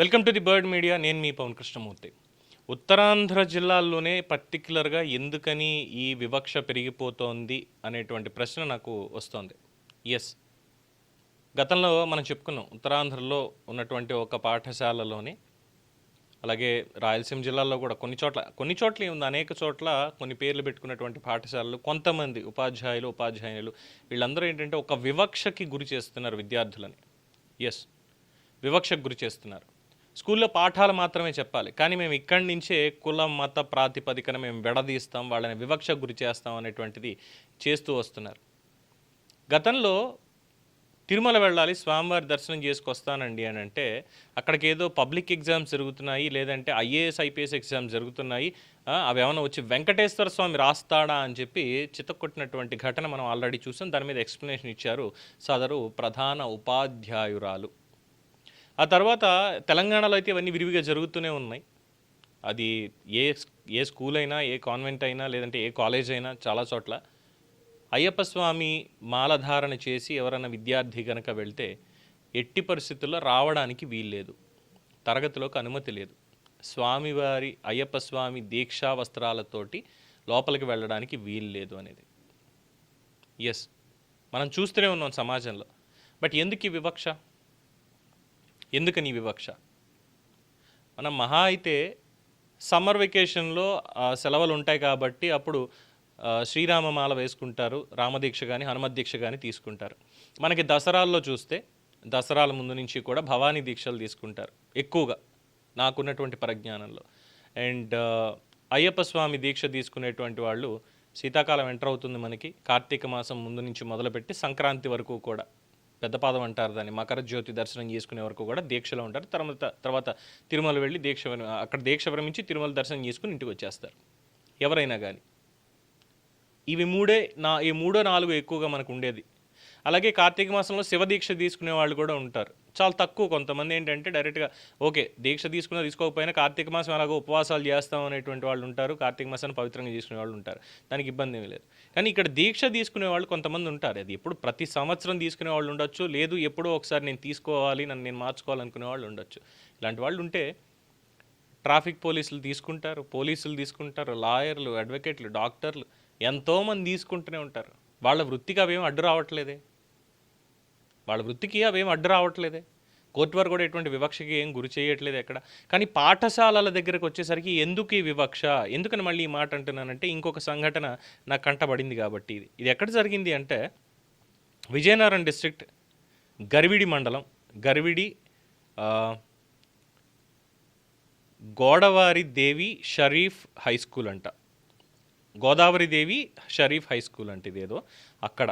Welcome to the bird media. నేను మీ పవన్ కృష్ణమూర్తి. ఉత్తరాంధ్ర జిల్లాల్లోనే పర్టిక్యులర్గా ఎందుకని ఈ వివక్ష పెరిగిపోతోంది అనేటువంటి ప్రశ్న నాకు వస్తోంది. ఎస్, గతంలో మనం చెప్పుకున్నాం, ఉత్తరాంధ్రలో ఉన్నటువంటి ఒక పాఠశాలలోనే, అలాగే రాయలసీమ జిల్లాల్లో కూడా కొన్ని చోట్ల ఉంది, అనేక చోట్ల కొన్ని పేర్లు పెట్టుకున్నటువంటి పాఠశాలలు, కొంతమంది ఉపాధ్యాయులు వీళ్ళందరూ ఏంటంటే ఒక వివక్షకి గురి చేస్తున్నారు విద్యార్థులని. ఎస్, వివక్షకు గురి చేస్తున్నారు. స్కూల్లో పాఠాలు మాత్రమే చెప్పాలి, కానీ మేము ఇక్కడి నుంచే కుల మత ప్రాతిపదికన మేము విడదీస్తాం, వాళ్ళని వివక్షకు గురి చేస్తాం అనేటువంటిది చేస్తూ వస్తున్నారు. గతంలో తిరుమల వెళ్ళాలి, స్వామివారి దర్శనం చేసుకొస్తానండి అని అంటే అక్కడికి ఏదో పబ్లిక్ ఎగ్జామ్స్ జరుగుతున్నాయి, లేదంటే ఐఏఎస్ ఐపీఎస్ ఎగ్జామ్స్ జరుగుతున్నాయి, అవి ఏమైనా వచ్చి వెంకటేశ్వర స్వామి రాస్తాడా అని చెప్పి చితక్కొట్టినటువంటి ఘటన మనం ఆల్రెడీ చూసాం. దాని మీద ఎక్స్ప్లెనేషన్ ఇచ్చారు సదరు ప్రధాన ఉపాధ్యాయురాలు. ఆ తర్వాత తెలంగాణలో అయితే ఇవన్నీ విరివిగా జరుగుతూనే ఉన్నాయి. అది ఏ స్కూల్ అయినా, ఏ కాన్వెంట్ అయినా, లేదంటే ఏ కాలేజ్ అయినా, చాలా చోట్ల అయ్యప్ప స్వామి మాలధారణ చేసి ఎవరైనా విద్యార్థి కనుక వెళ్తే ఎట్టి పరిస్థితుల్లో రావడానికి వీల్లేదు, తరగతిలోకి అనుమతి లేదు, స్వామివారి అయ్యప్ప స్వామి దీక్షా వస్త్రాలతోటి లోపలికి వెళ్ళడానికి వీల్లేదు అనేది. ఎస్, మనం చూస్తూనే ఉన్నాం సమాజంలో. బట్ ఎందుకు ఈ వివక్ష? ఎందుకని వివక్ష? మనం మహా అయితే సమ్మర్ వెకేషన్లో సెలవులు ఉంటాయి కాబట్టి అప్పుడు శ్రీరామమాల వేసుకుంటారు, రామదీక్ష కానీ హనుమద్దీక్ష కానీ తీసుకుంటారు. మనకి దసరాల్లో చూస్తే దసరాల ముందు నుంచి కూడా భవానీ దీక్షలు తీసుకుంటారు ఎక్కువగా, నాకున్నటువంటి పరిజ్ఞానంలో. అండ్ అయ్యప్ప స్వామి దీక్ష తీసుకునేటువంటి వాళ్ళు శీతాకాలం ఎంటర్ అవుతుంది మనకి, కార్తీక మాసం ముందు నుంచి మొదలుపెట్టి సంక్రాంతి వరకు కూడా, పెద్దపాదం అంటారు దాన్ని, మకర జ్యోతి దర్శనం చేసుకునే వరకు కూడా దీక్షలో ఉంటారు. తర్వాత తిరుమల వెళ్ళి అక్కడ దీక్ష విరమించి తిరుమల దర్శనం చేసుకుని ఇంటికి వచ్చేస్తారు ఎవరైనా కానీ. ఈ మూడో నాలుగు ఎక్కువగా మనకు ఉండేది. అలాగే కార్తీక మాసంలో శివదీక్ష తీసుకునే వాళ్ళు కూడా ఉంటారు, చాలా తక్కువ. కొంతమంది ఏంటంటే డైరెక్ట్గా ఓకే దీక్ష తీసుకోకపోయినా కార్తీక మాసం అలాగో ఉపవాసాలు చేస్తాం అనేటువంటి వాళ్ళు ఉంటారు, కార్తీక మాసాన్ని పవిత్రంగా తీసుకునే వాళ్ళు ఉంటారు, దానికి ఇబ్బంది ఏమీ లేదు. కానీ ఇక్కడ దీక్ష తీసుకునే వాళ్ళు కొంతమంది ఉంటారు. అది ఎప్పుడు ప్రతి సంవత్సరం తీసుకునే వాళ్ళు ఉండొచ్చు, లేదు ఎప్పుడో ఒకసారి నేను తీసుకోవాలి, నేను మార్చుకోవాలనుకునే వాళ్ళు ఉండొచ్చు. ఇలాంటి వాళ్ళు ఉంటే ట్రాఫిక్ పోలీసులు తీసుకుంటారు, లాయర్లు, అడ్వకేట్లు, డాక్టర్లు ఎంతోమంది తీసుకుంటూనే ఉంటారు. వాళ్ళ వృత్తికి అవేం అడ్డు రావట్లేదే, కోర్టు వారు కూడా ఎటువంటి వివక్షకి ఏం గురి చేయట్లేదు ఎక్కడ. కానీ పాఠశాలల దగ్గరకు వచ్చేసరికి ఎందుకు ఈ వివక్ష? ఎందుకని మళ్ళీ ఈ మాట అంటున్నానంటే ఇంకొక సంఘటన నాకు కంటబడింది కాబట్టి. ఇది ఎక్కడ జరిగింది అంటే విజయనగరం డిస్ట్రిక్ట్ గరివిడి మండలం, గరివిడి గోదావరి దేవి షరీఫ్ హై స్కూల్ అంట, గోదావరి దేవి షరీఫ్ హై స్కూల్ అంటే ఇదేదో అక్కడ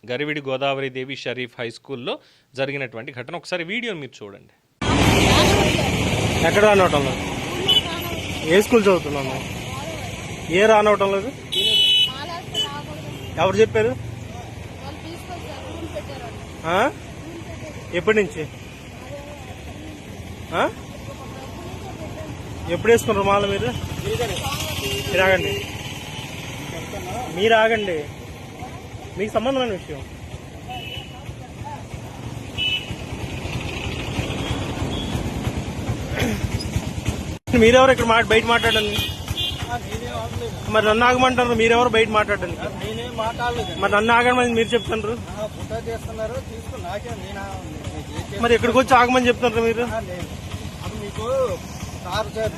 గరివిడి గోదావరి దేవి షరీఫ్ హై స్కూల్లో జరిగినటువంటి ఘటన. ఒకసారి వీడియోని మీరు చూడండి. ఎక్కడ రానవటం లేదు? ఏ స్కూల్ చదువుతున్నాను? ఏ రానవటం లేదు? ఎవరు చెప్పారు? ఎప్పటి నుంచి? ఎప్పుడు వేసుకున్నారు మాల? మీరు ఆగండి, మీకు సంబంధమైన విషయం. మీరెవరు ఇక్కడ బయట మాట్లాడండి? మరి నన్ను ఆగమంటారు, మీరెవరు బయట మాట్లాడండి? మరి నన్ను ఆగమని మీరు చెప్తున్నారు, మరి ఎక్కడికి వచ్చి ఆగమని చెప్తున్నారు మీరు?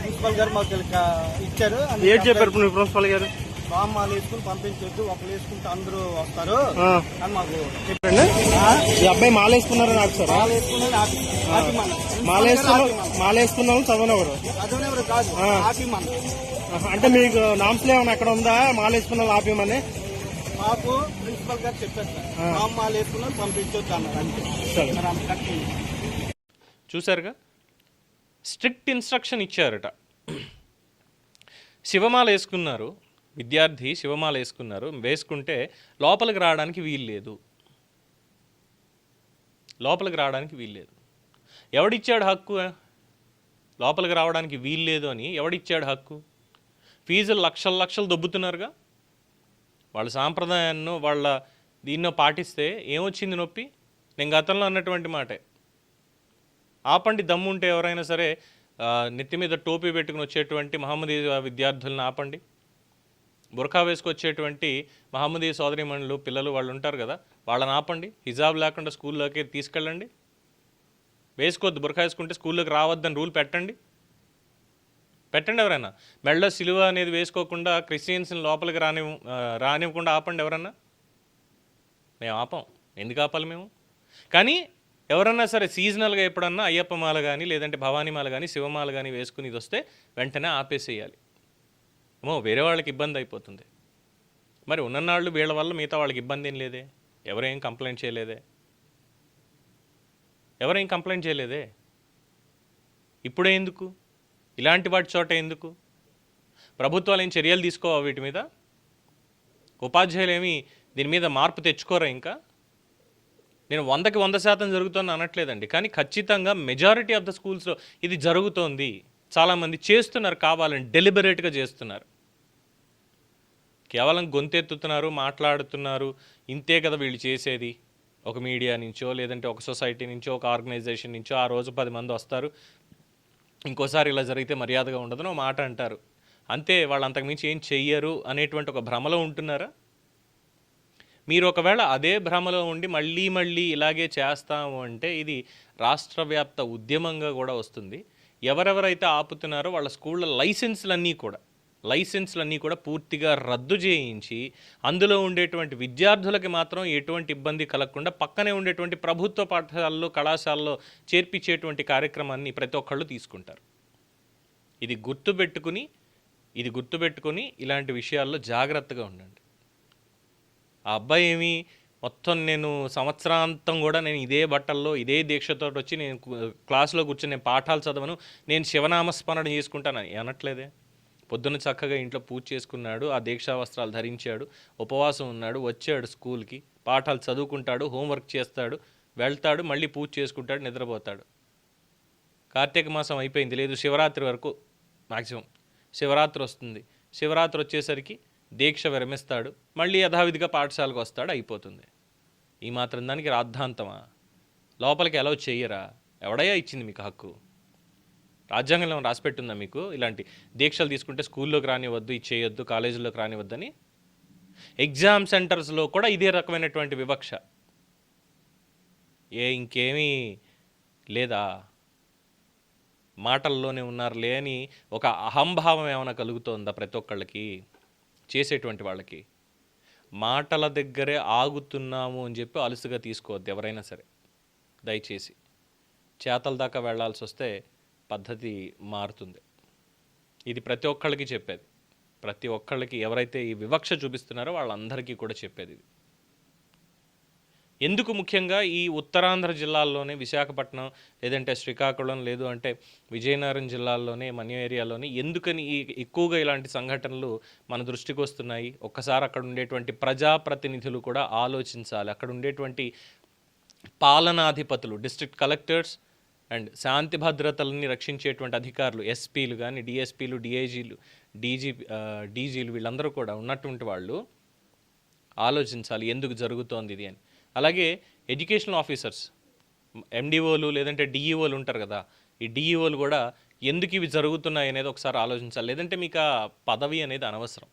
ప్రిన్సిపల్ గారు మాకు ఇచ్చారు. ఏం చెప్పారు ప్రిన్సిపల్ గారు? మాల వేసుకుని పంపించొద్దు, ఒకరు వేసుకుంటే అందరూ వస్తారు అని మాకు చెప్పండి. ఈ అబ్బాయి మాల వేసుకున్నారు నాకు సార్? మాల వేసుకున్నాము చదవనెవరు కాదు, అంటే మీకు నామ్స్లో ఏమైనా అక్కడ ఉందా మాల వేసుకున్న ఆపేమని? మాకు ప్రిన్సిపల్ గారు చెప్పారు సార్, మాల వేసుకున్నాం పంపించొద్దు అన్నారు. చూసారుగా, స్ట్రిక్ట్ ఇన్స్ట్రక్షన్ ఇచ్చారట. శివమాల వేసుకున్నారు విద్యార్థి, శివమాల వేసుకుంటే లోపలికి రావడానికి వీల్లేదు. ఎవడిచ్చాడు హక్కు? లోపలికి రావడానికి వీల్లేదు అని ఎవడిచ్చాడు హక్కు? ఫీజులు లక్షలు దొబ్బుతున్నారుగా. వాళ్ళ సాంప్రదాయాన్నో వాళ్ళ దీన్నో పాటిస్తే ఏమొచ్చింది నొప్పి? నేను గతంలో అన్నటువంటి మాటే, ఆపండి, దమ్ముంటే ఎవరైనా సరే నెత్తి మీద టోపీ పెట్టుకుని వచ్చేటువంటి మహమ్మదీయ విద్యార్థులను ఆపండి. బురఖా వేసుకొచ్చేటువంటి మహమ్మదీయ సోదరిమణులు పిల్లలు వాళ్ళు ఉంటారు కదా, వాళ్ళని ఆపండి. హిజాబ్ లేకుండా స్కూల్లోకి తీసుకెళ్ళండి. వేసుకోవద్దు, బురఖా వేసుకుంటే స్కూల్లోకి రావద్దని రూల్ పెట్టండి. ఎవరైనా మెళ్ళ సిలువ అనేది వేసుకోకుండా క్రిస్టియన్స్ని లోపలికి రానివ్వకుండా ఆపండి ఎవరన్నా. మేము ఆపం, ఎందుకు ఆపాలి మేము? కానీ ఎవరన్నా సరే సీజనల్గా ఎప్పుడన్నా అయ్యప్ప మాల కానీ లేదంటే భవానీ మాల కానీ శివమాల కానీ వేసుకుని ఇది వస్తే వెంటనే ఆపేసేయాలి. వేరే వాళ్ళకి ఇబ్బంది అయిపోతుంది. మరి ఉన్ననాళ్ళు వీళ్ళ వల్ల మిగతా వాళ్ళకి ఇబ్బంది ఏం లేదే, ఎవరేం కంప్లైంట్ చేయలేదే. ఇప్పుడే ఎందుకు? ఇలాంటి వాటి చోట ఎందుకు? ప్రభుత్వాలు ఏం చర్యలు తీసుకోవా వీటి మీద? ఉపాధ్యాయులు ఏమి దీని మీద మార్పు తెచ్చుకోరా? ఇంకా నేను 100కి 100% జరుగుతుంది అనట్లేదండి, కానీ ఖచ్చితంగా మెజారిటీ ఆఫ్ ద స్కూల్స్లో ఇది జరుగుతోంది. చాలామంది చేస్తున్నారు, కావాలని డెలిబరేట్గా చేస్తున్నారు. కేవలం గొంతెత్తుతున్నారు, మాట్లాడుతున్నారు. ఇంతే కదా వీళ్ళు చేసేది. ఒక మీడియా నుంచో లేదంటే ఒక సొసైటీ నుంచో ఒక ఆర్గనైజేషన్ నుంచో ఆ రోజు 10 మంది వస్తారు, ఇంకోసారి ఇలా జరిగితే మర్యాదగా ఉండదని ఒక మాట అంటారు అంతే. వాళ్ళు అంతకుమించి ఏం చెయ్యరు అనేటువంటి ఒక భ్రమలో ఉంటున్నారా? మీరు ఒకవేళ అదే భ్రమలో ఉండి మళ్ళీ ఇలాగే చేస్తాము అంటే ఇది రాష్ట్ర వ్యాప్త ఉద్యమంగా కూడా వస్తుంది. ఎవరెవరైతే ఆపుతున్నారో వాళ్ళ స్కూళ్ళ లైసెన్స్లన్నీ కూడా పూర్తిగా రద్దు చేయించి అందులో ఉండేటువంటి విద్యార్థులకి మాత్రం ఎటువంటి ఇబ్బంది కలగకుండా పక్కనే ఉండేటువంటి ప్రభుత్వ పాఠశాలలో కళాశాలలో చేర్పించేటువంటి కార్యక్రమాన్ని ప్రతి ఒక్కళ్ళు తీసుకుంటారు. ఇది గుర్తుపెట్టుకుని ఇలాంటి విషయాల్లో జాగ్రత్తగా ఉండండి. ఆ అబ్బాయి ఏమి మొత్తం నేను సంవత్సరాంతం కూడా నేను ఇదే బట్టల్లో ఇదే దీక్షతో వచ్చి నేను క్లాస్లో కూర్చొని నేను పాఠాలు చదవను, నేను శివనామస్మరణ చేసుకుంటాను అనట్లేదే. పొద్దున్న చక్కగా ఇంట్లో పూజ చేసుకున్నాడు, ఆ దీక్షా వస్త్రాలు ధరించాడు, ఉపవాసం ఉన్నాడు, వచ్చాడు స్కూల్కి, పాఠాలు చదువుకుంటాడు, హోంవర్క్ చేస్తాడు, వెళ్తాడు, మళ్ళీ పూజ చేసుకుంటాడు, నిద్రపోతాడు. కార్తీక మాసం అయిపోయింది, లేదు శివరాత్రి వరకు మ్యాక్సిమం శివరాత్రి వస్తుంది. శివరాత్రి వచ్చేసరికి దీక్ష విరమిస్తాడు, మళ్ళీ యథావిధిగా పాఠశాలకు వస్తాడు, అయిపోతుంది. ఈ మాత్రం దానికి రాద్ధాంతమా? లోపలికి అలౌ చెయ్యరా? ఎవడయ్యా ఇచ్చింది మీకు హక్కు? రాజ్యాంగంలో రాసిపెట్టుందా మీకు ఇలాంటి దీక్షలు తీసుకుంటే స్కూల్లోకి రానివద్దు, ఇది చేయొద్దు, కాలేజీల్లోకి రానివద్దని? ఎగ్జామ్ సెంటర్స్లో కూడా ఇదే రకమైనటువంటి వివక్ష. ఇంకేమీ లేదా? మాటల్లోనే ఉన్నారులే అని ఒక అహంభావం ఏమైనా కలుగుతోందా ప్రతి ఒక్కళ్ళకి, చేసేటువంటి వాళ్ళకి? మాటల దగ్గరే ఆగుతున్నాము అని చెప్పి అలుసుగా తీసుకోవద్దు ఎవరైనా సరే, దయచేసి. చేతల దాకా వెళ్లాల్సి వస్తే పద్ధతి మారుతుంది. ఇది ప్రతి ఒక్కళ్ళకి చెప్పేది, ప్రతి ఒక్కళ్ళకి ఎవరైతే ఈ వివక్ష చూపిస్తున్నారో వాళ్ళందరికీ కూడా చెప్పేది ఇది. ఎందుకు ముఖ్యంగా ఈ ఉత్తరాంధ్ర జిల్లాల్లోనే విశాఖపట్నం లేదంటే శ్రీకాకుళం లేదు అంటే విజయనగరం జిల్లాల్లోనే మన్యం ఏరియాలోనే ఎందుకని ఎక్కువగా ఇలాంటి సంఘటనలు మన దృష్టికి వస్తున్నాయి? ఒక్కసారి అక్కడ ఉండేటువంటి ప్రజాప్రతినిధులు కూడా ఆలోచించాలి. అక్కడ ఉండేటువంటి పాలనాధిపతులు, డిస్ట్రిక్ట్ కలెక్టర్స్ అండ్ శాంతి భద్రతలని రక్షించేటువంటి అధికారులు, ఎస్పీలు కానీ డిఎస్పీలు, డిఐజీలు, డీజీలు వీళ్ళందరూ కూడా ఉన్నటువంటి వాళ్ళు ఆలోచించాలి ఎందుకు జరుగుతోంది ఇది అని. అలాగే ఎడ్యుకేషనల్ ఆఫీసర్స్, ఎండిఓలు లేదంటే డిఈఓలు ఉంటారు కదా, ఈ డిఈఓలు కూడా ఎందుకు ఇవి జరుగుతున్నాయి అనేది ఒకసారి ఆలోచించాలి. లేదంటే మీకు ఆ పదవి అనేది అనవసరం.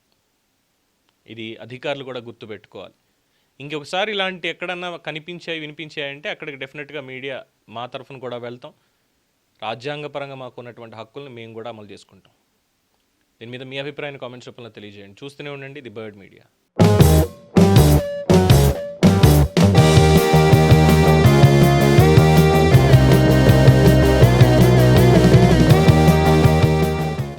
ఇది అధికారులు కూడా గుర్తుపెట్టుకోవాలి. ఇంకొకసారి ఇలాంటి ఎక్కడన్నా కనిపించాయి వినిపించాయంటే అక్కడికి డెఫినెట్గా మీడియా మా తరఫున కూడా వెళ్తాం. రాజ్యాంగపరంగా మాకు ఉన్నటువంటి హక్కులను మేము కూడా అమలు చేసుకుంటాం. దీని మీద మీ అభిప్రాయాన్ని కామెంట్స్ రూపంలో తెలియజేయండి. చూస్తూనే ఉండండి ది బర్డ్ మీడియా.